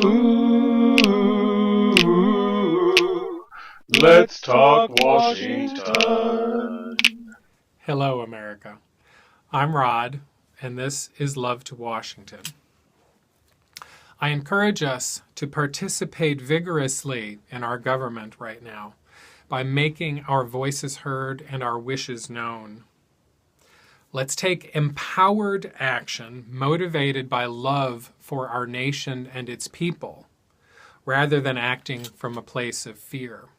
Ooh, let's talk Washington. Hello, America. I'm Rod, and this is Love to Washington. I encourage us to participate vigorously in our government right now by making our voices heard and our wishes known. Let's take empowered action motivated by love for our nation and its people, rather than acting from a place of fear.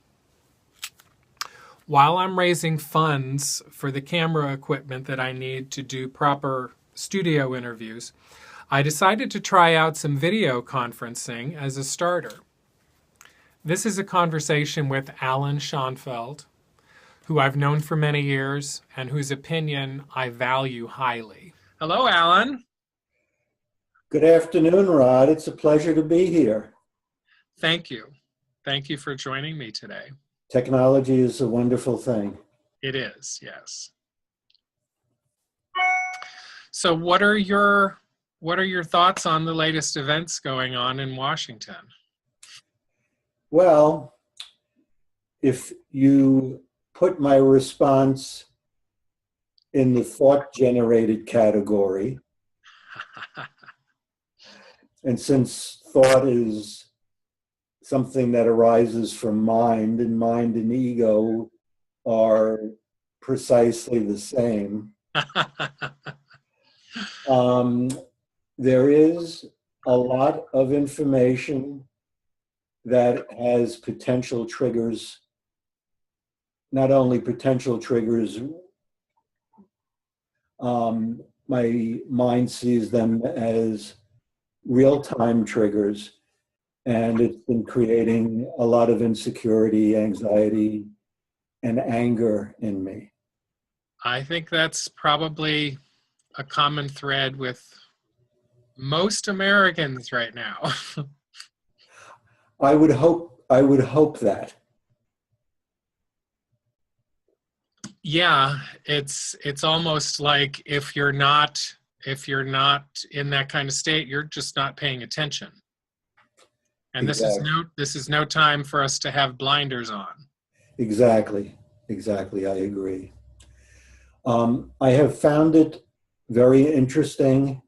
While I'm raising funds for the camera equipment that I need to do proper studio interviews, I decided to try out some video conferencing as a starter. This is a conversation with Alan Schonfeld, who I've known for many years and whose opinion I value highly. Hello, Alan. Good afternoon, Rod. It's a pleasure to be here. Thank you. Thank you for joining me today. Technology is a wonderful thing. It is, yes. So what are your thoughts on the latest events going on in Washington? Well, if you put my response in the thought-generated category, and since thought is something that arises from mind, and mind and ego are precisely the same, there is a lot of information that has potential triggers, not only potential triggers, my mind sees them as real-time triggers, and it's been creating a lot of insecurity, anxiety, and anger in me. I think that's probably a common thread with most Americans right now. I would hope that. Yeah, it's almost like if you're not in that kind of state, you're just not paying attention. And Exactly. this is no time for us to have blinders on. Exactly, I agree. I have found it very interesting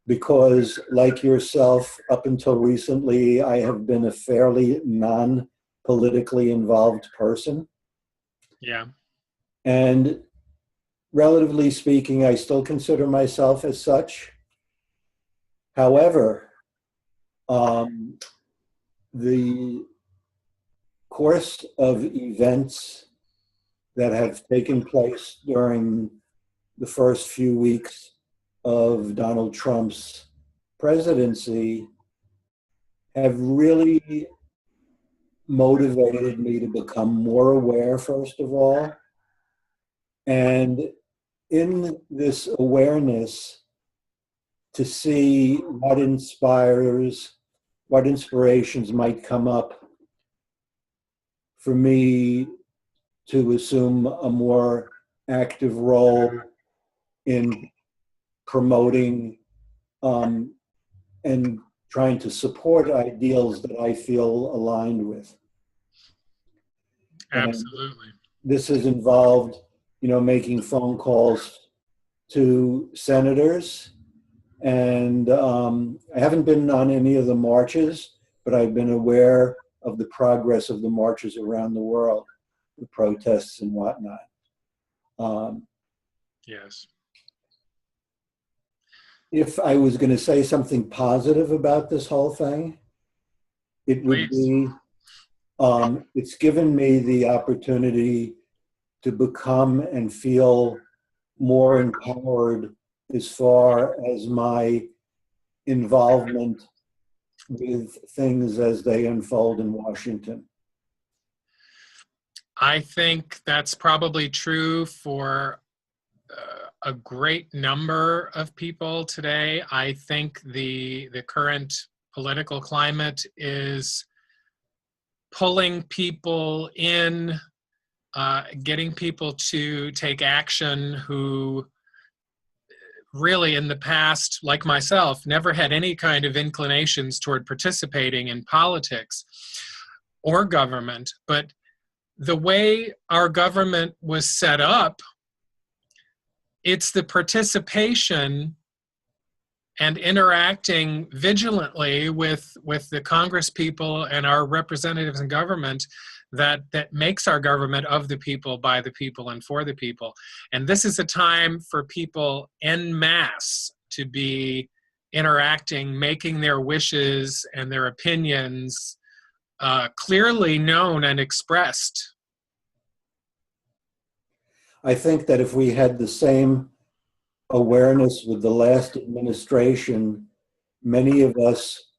because, like yourself, up until recently, I have been a fairly non-politically involved person. Yeah. And relatively speaking, I still consider myself as such. However, the course of events that have taken place during the first few weeks of Donald Trump's presidency have really motivated me to become more aware, first of all. And in this awareness, to see what inspirations might come up for me to assume a more active role in promoting and trying to support ideals that I feel aligned with. Absolutely. And this has involved, making phone calls to senators. And I haven't been on any of the marches, but I've been aware of the progress of the marches around the world, the protests and whatnot. Yes. If I was going to say something positive about this whole thing, it would be, it's given me the opportunity to become and feel more empowered as far as my involvement with things as they unfold in Washington. I think that's probably true for a great number of people today. I think the current political climate is pulling people in, getting people to take action who really in the past, like myself, never had any kind of inclinations toward participating in politics or government. But the way our government was set up, it's the participation and interacting vigilantly with the Congress people and our representatives in government that makes our government of the people, by the people, and for the people. And this is a time for people en masse to be interacting, making their wishes and their opinions clearly known and expressed. I think that if we had the same awareness with the last administration, many of us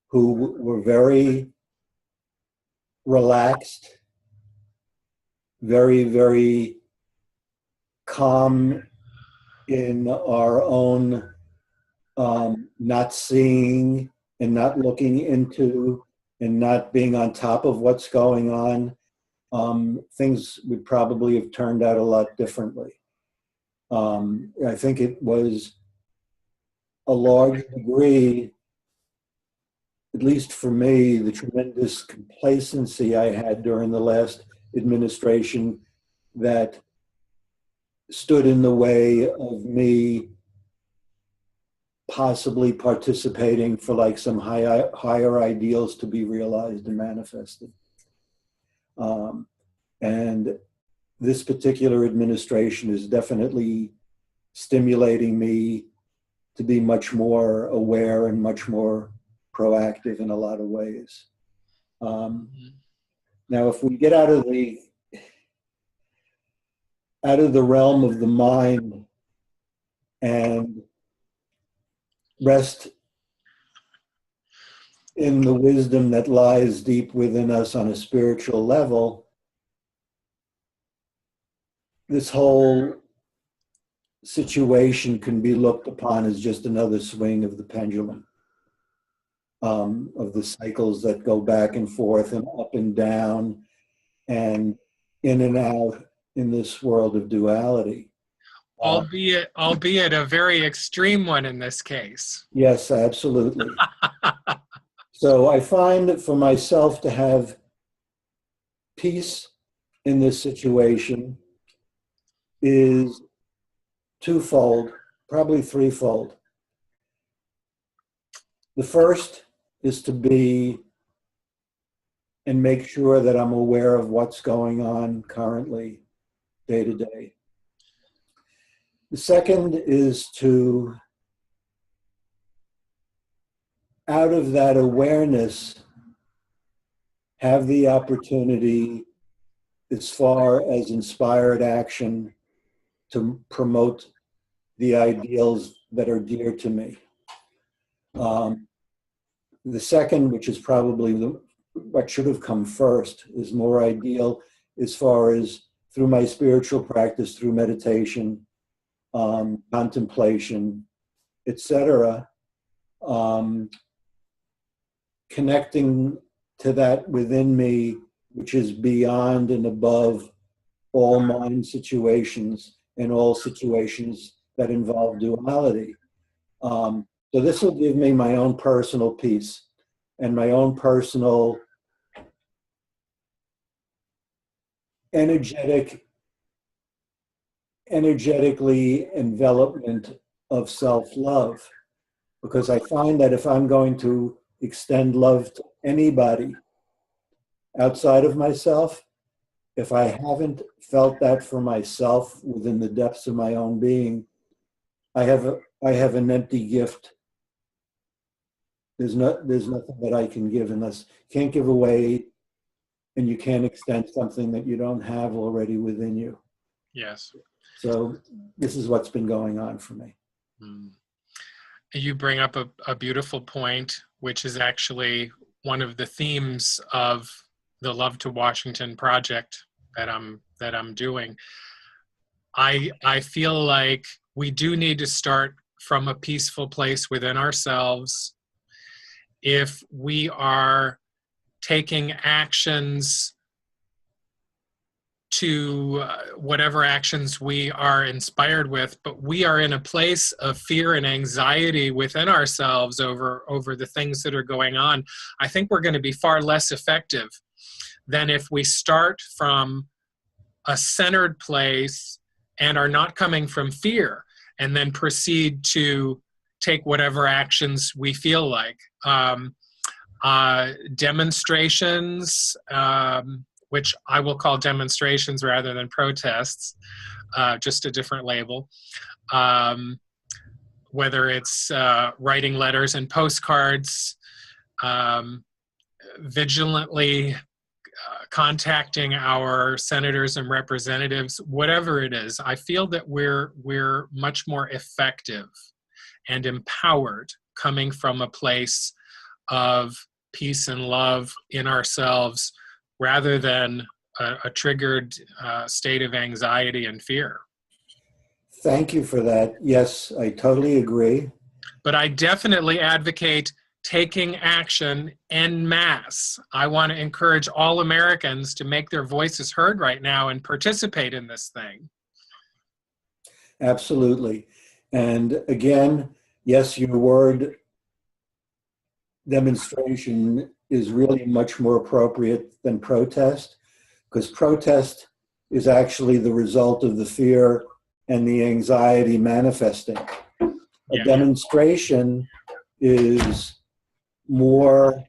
who were very relaxed, very, very calm in our own not seeing and not looking into and not being on top of what's going on, things would probably have turned out a lot differently. I think it was a large degree, at least for me, the tremendous complacency I had during the last administration that stood in the way of me possibly participating for like some higher ideals to be realized and manifested. And this particular administration is definitely stimulating me to be much more aware and much more proactive in a lot of ways. Now, if we get out of the realm of the mind and rest in the wisdom that lies deep within us on a spiritual level, this whole situation can be looked upon as just another swing of the pendulum, of the cycles that go back and forth and up and down and in and out in this world of duality. Albeit a very extreme one in this case. Yes, absolutely. So I find that for myself to have peace in this situation is twofold, probably threefold. The first is to be and make sure that I'm aware of what's going on currently, day to day. The second is to, out of that awareness, have the opportunity, as far as inspired action, to promote the ideals that are dear to me. The second, which is probably what should have come first, is more ideal as far as through my spiritual practice, through meditation, contemplation, etc., connecting to that within me, which is beyond and above all mind situations and all situations that involve duality. So this will give me my own personal peace and my own personal energetically envelopment of self-love. Because I find that if I'm going to extend love to anybody outside of myself, if I haven't felt that for myself within the depths of my own being, I have an empty gift. There's nothing that I can give unless you can't give away, and you can't extend something that you don't have already within you. Yes. So this is what's been going on for me. You bring up a beautiful point, which is actually one of the themes of the Love to Washington project that I'm doing. I feel like we do need to start from a peaceful place within ourselves. If we are taking actions to whatever actions we are inspired with, but we are in a place of fear and anxiety within ourselves over the things that are going on, I think we're going to be far less effective than if we start from a centered place and are not coming from fear, and then proceed to take whatever actions we feel like. Demonstrations, which I will call demonstrations rather than protests, just a different label. Whether it's writing letters and postcards, vigilantly contacting our senators and representatives, whatever it is, I feel that we're much more effective and empowered coming from a place of peace and love in ourselves rather than a triggered state of anxiety and fear. Thank you for that. Yes, I totally agree. But I definitely advocate taking action en masse. I want to encourage all Americans to make their voices heard right now and participate in this thing. Absolutely. And again, yes, your word demonstration is really much more appropriate than protest, because protest is actually the result of the fear and the anxiety manifesting. A demonstration is more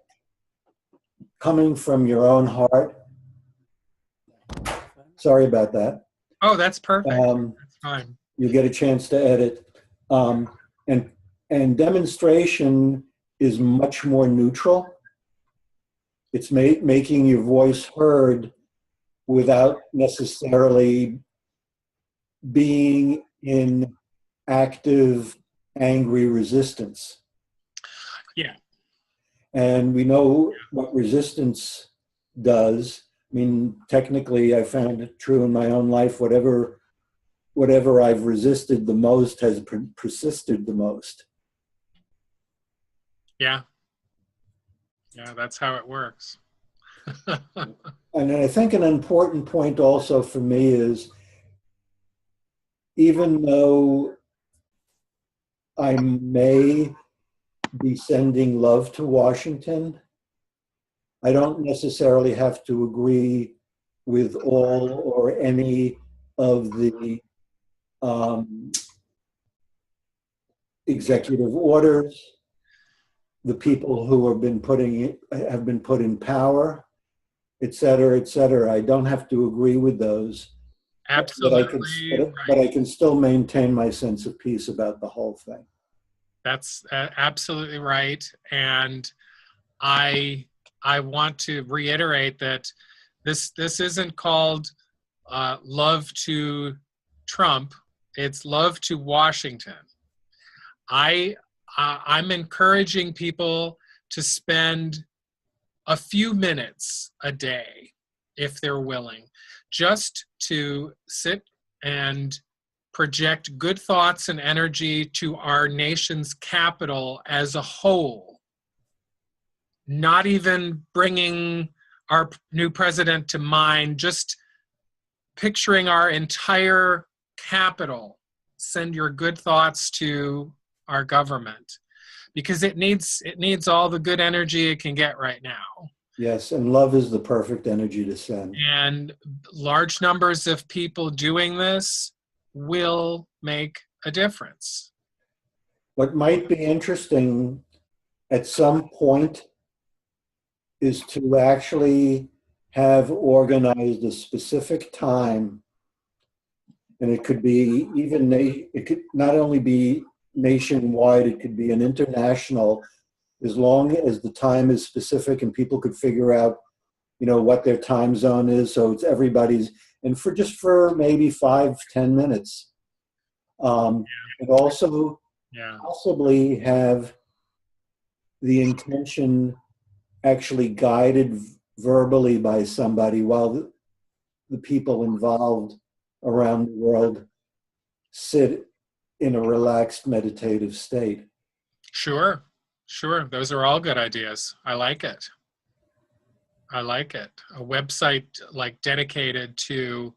coming from your own heart. Sorry about that. Oh, that's perfect. That's fine. You get a chance to edit. And demonstration is much more neutral. It's making your voice heard without necessarily being in active, angry resistance. Yeah. And we know what resistance does. I mean, technically, I found it true in my own life. Whatever I've resisted the most has persisted the most. Yeah. Yeah, that's how it works. And I think an important point also for me is, even though I may be sending love to Washington, I don't necessarily have to agree with all or any of the executive orders, the people who have been put in power, et cetera, et cetera. I don't have to agree with those. Absolutely. But I can still maintain my sense of peace about the whole thing. That's absolutely right. And I want to reiterate that this isn't called love to Trump. It's love to Washington. I'm encouraging people to spend a few minutes a day, if they're willing, just to sit and project good thoughts and energy to our nation's capital as a whole, not even bringing our new president to mind, just picturing our entire capital. Send your good thoughts to our government, because it needs all the good energy it can get right now. Yes, and love is the perfect energy to send. And large numbers of people doing this will make a difference. What might be interesting at some point is to actually have organized a specific time, and it could be it could not only be nationwide, it could be an international, as long as the time is specific and people could figure out, what their time zone is, so it's everybody's, and for maybe 5-10 minutes. And also possibly have the intention actually guided verbally by somebody while the people involved around the world sit in a relaxed meditative state. Sure. Those are all good ideas. I like it. I like it. A website like dedicated to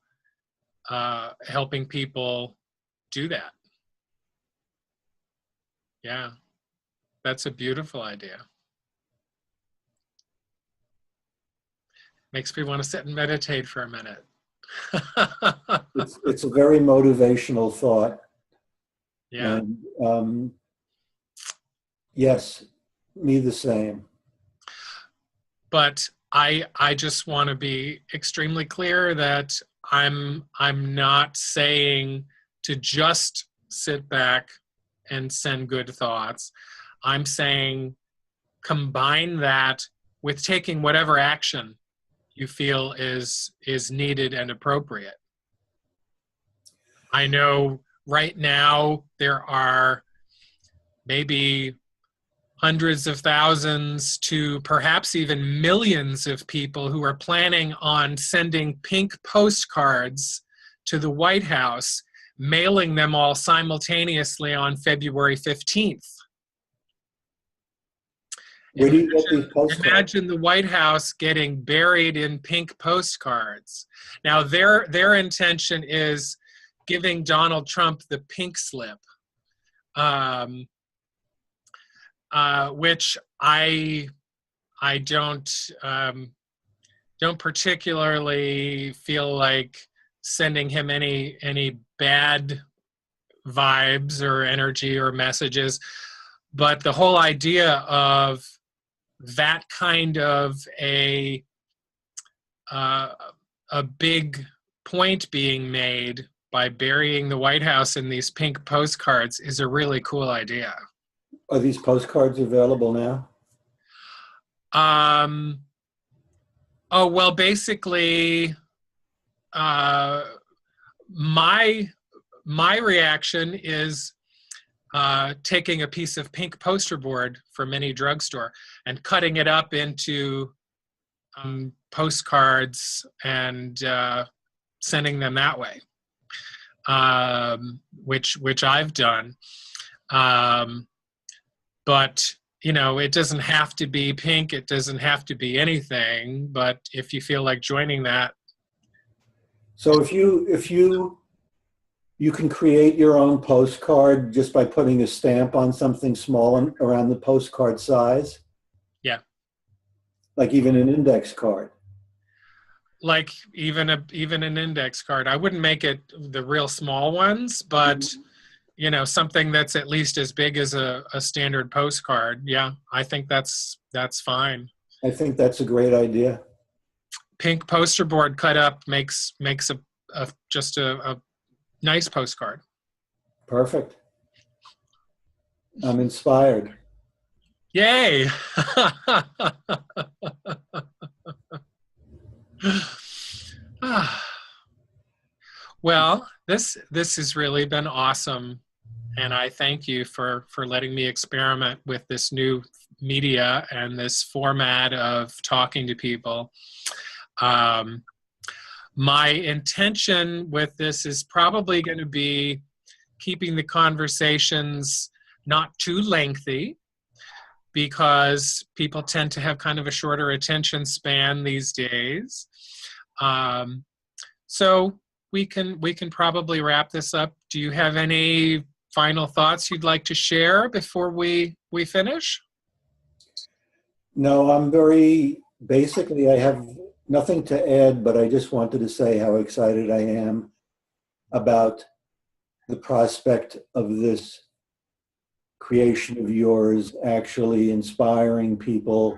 helping people do that. Yeah, that's a beautiful idea. Makes me want to sit and meditate for a minute. It's a very motivational thought. Yeah. And yes, me the same. But I just want to be extremely clear that I'm not saying to just sit back and send good thoughts. I'm saying combine that with taking whatever action you feel is needed and appropriate. I know right now there are maybe hundreds of thousands to perhaps even millions of people who are planning on sending pink postcards to the White House, mailing them all simultaneously on February 15th. Where do you get these postcards? Imagine the White House getting buried in pink postcards. Now, their intention is giving Donald Trump the pink slip, which I don't particularly feel like sending him any bad vibes or energy or messages. But the whole idea of that kind of a big point being made by burying the White House in these pink postcards is a really cool idea. Are these postcards available now? Oh, well, basically, my reaction is taking a piece of pink poster board from any drugstore and cutting it up into postcards and sending them that way, which I've done. But you know, it doesn't have to be pink. It doesn't have to be anything. But if you feel like joining that, so if you can create your own postcard just by putting a stamp on something small around the postcard size. Yeah. Like even an index card. Like even an index card. I wouldn't make it the real small ones, but you know, something that's at least as big as a standard postcard. Yeah, I think that's fine. I think that's a great idea. Pink poster board cut up makes just a nice postcard. Perfect. I'm inspired. Yay! Well, this has really been awesome, and I thank you for letting me experiment with this new media and this format of talking to people. My intention with this is probably going to be keeping the conversations not too lengthy, because people tend to have kind of a shorter attention span these days. So we can probably wrap this up. Do you have any final thoughts you'd like to share before we finish? No, basically I have nothing to add, but I just wanted to say how excited I am about the prospect of this creation of yours actually inspiring people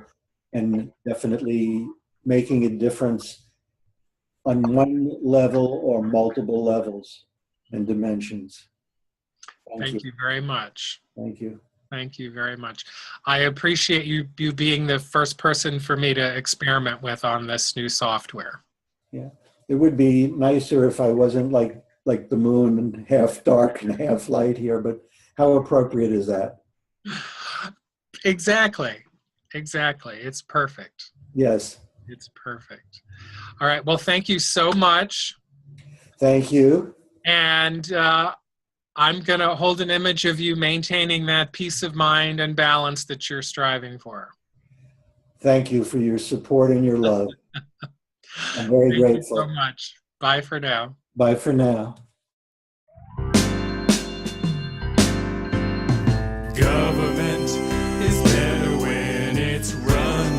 and definitely making a difference on one level or multiple levels and dimensions. Thank you very much. Thank you. Thank you very much. I appreciate you being the first person for me to experiment with on this new software. Yeah, it would be nicer if I wasn't like the moon and half dark and half light here, but how appropriate is that? Exactly. It's perfect. Yes. It's perfect. All right. Well, thank you so much. Thank you. And I'm going to hold an image of you maintaining that peace of mind and balance that you're striving for. Thank you for your support and your love. I'm very Thank grateful. you so much. Bye for now. Bye for now. Government is better when it's run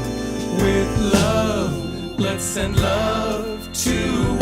with love. Let's send love to